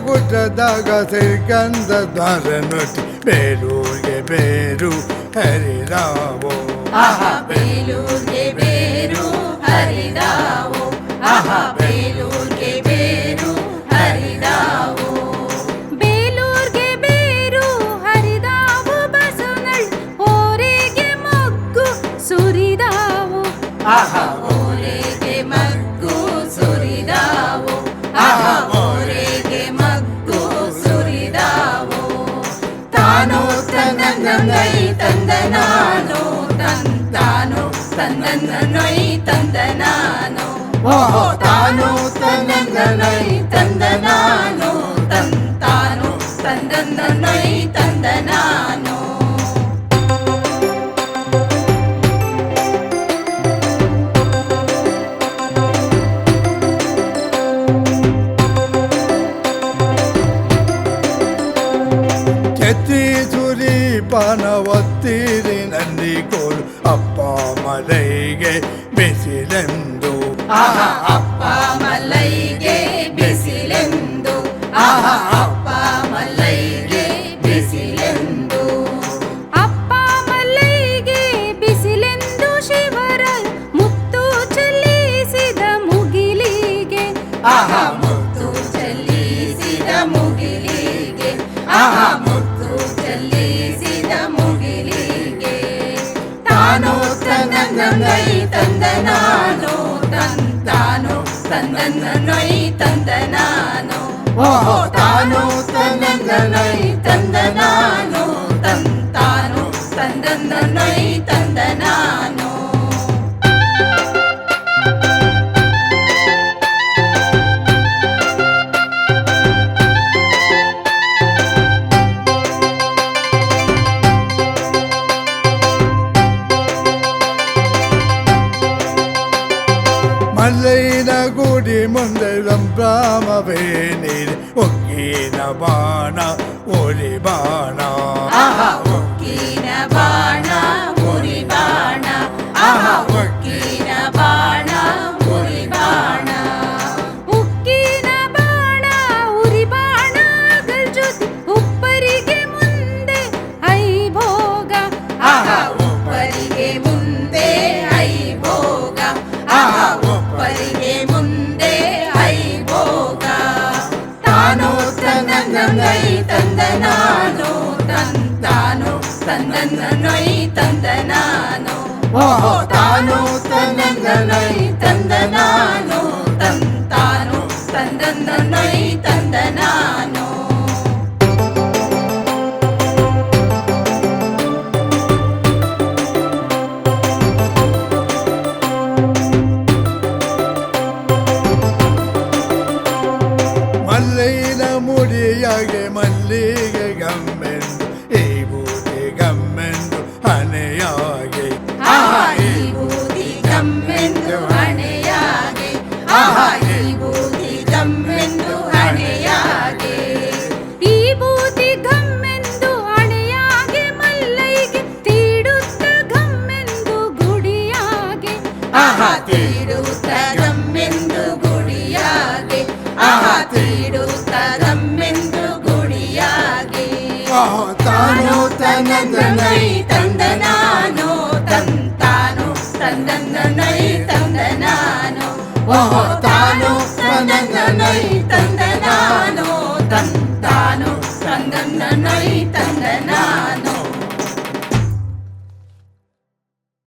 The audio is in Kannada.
ಗುಡ್ಡದಾಗ ಶ್ರೀಗಂಧ ದ್ವಾರ ನುಟ್ಟಿ ಬೇಲೂರಿಗೆ ಬೇರು ಹರಿದಾವೋ ಬೇಲೂರಿಗೆ ಬೇರು ಹರಿದಾವೋ ಬೇಲೂರಿಗೆ ಬೇರು ಹರಿದಾವೋ ಬೇಲೂರಿಗೆ ಬೇರು ಹರಿದಾವೋ ಬಸವನಳ್ ಓರೆಗೆ ಮೊಗ್ಗು ಸುರಿದಾವೋ ಓರೆಗೆ ಮಗ್ಗು ಸುರಿದಾವೋ ಓರೆಗೆ ಮಗ್ಗು ಸುರಿದಾವೋ ತಾನೋ ತನ್ನೈ ತಂದನಾನೋ ತಾನೋ ತಂದನೈ ತಂದನಾನೋ ತಾನೋ ತನ್ನೈ ತಂದನಾನೋ ತಾನೋ ತಂದನೈ ತಂದನಾನೋ ಸುರಿ ಪಾನ ಒತ್ತಿರಿ ನಂದಿಕೋಲು ಅಪ್ಪ ಮಲೈಗೆ ಬಿಸಿಲೆಂದು ಅಪ್ಪ ಮಲೈಗೆ ಬಿಸಿಲೆಂದು ಅಪ್ಪ ಮಲೈಗೆ ಬಿಸಿಲೆಂದು ಅಪ್ಪ ಮಲೈಗೆ ಬಿಸಿಲೆಂದು ಶಿವರ ಮುತ್ತು ಚೆಲ್ಲಿಸಿದ ಮುಗಿಲಿಗೆ ಮುತ್ತು ಚೆಲ್ಲಿಸಿದ ಮುಗಿಲಿಗೆ ಮುತ್ತು ಚೆಲ್ಲಿಸಿದ ಮುಗಿಲಿಗೆ ತಾನೋ ತನ್ನೈ ತಂದನಾನೋ ತಾನೋ ತಂದನೈ ತಂದನಾನೋ ತಾನೋ ತನ್ನೈ ತಂದನಾನೋ ತಾನೋ ತಂದನೈ ತಂದನಾನೋ ಮಲ್ಲೈನ ಗುಡಿ ಮುಂದೆ ಸಂಭ್ರಮವೇ ನೀಡಿ ಒಕ್ಕಿನ ಬಾಣ ಒಲಿ ಬಾಣ ಒಕ್ಕಿನ ಬಾಣ ಉರಿ ಬಾಣ ಒಕ್ಕಿನ ಬಾಣ ಉರಿ ಬಾಣ ಉಕ್ಕಿನ ಬಾಣ ಉರಿ ಬಾಣ ಜೊತೆ ಉಪ್ಪರಿಗೆ ಮುಂದೆ ಐಭೋಗ ಉಪ್ಪರಿಗೆ ಮುಂದೆ ಐಭೋಗ ಒಪ್ಪರಿಗೆ ಮುಂದೆ ಐಭೋಗ ತಾನೋ ತನ್ನೈ ತಂದನಾನೋ ತಾನೋ ತಂದನೈ ತಂದನಾನೋ ತಾನೋ ತನ್ನೈ ತಂದನಾನೋ ತಾನೋ ತಂದನೈ ತಂದನಾನೋ ಮಲ್ಲೈನ ಮುಡಿಯಾಗೆ ಮಲ್ಲಿಗೆ ಗಮ್ಮೆಂದು ಈ ಬೂದಿ ಗಮ್ಮೆಂದು ಹಣೆಯಾಗೆ ಈ ಬೂದಿ ಗಮ್ಮೆಂದು ಹಣೆಯಾಗೆ ಈ ಬೂದಿ ಗಮ್ಮೆಂದು ಹಣೆಯಾಗೆ ಈ ಬೂದಿ ಗಮ್ಮೆಂದು ಹಣೆಯಾಗೆ ಮಲ್ಲೈಗೆ ತೀಡುತ್ತ ಗಮ್ಮೆಂದು ಗುಡಿಯಾಗೆ ತೀಡುತ್ತ ಗಮ್ಮೆಂದು ಗುಡಿಯಾಗೆ ತೀಡುತ್ತ ಗಮ್ಮೆಂದು ಗುಡಿಯಾಗೆ ತಾನೋ ತನ್ನೈ ತಂದನಾನೋ ತಾನೋ ತಂದನೈ ತಂದನಾನೋ ತಾನೋ ತನ್ನೈ ತಂದ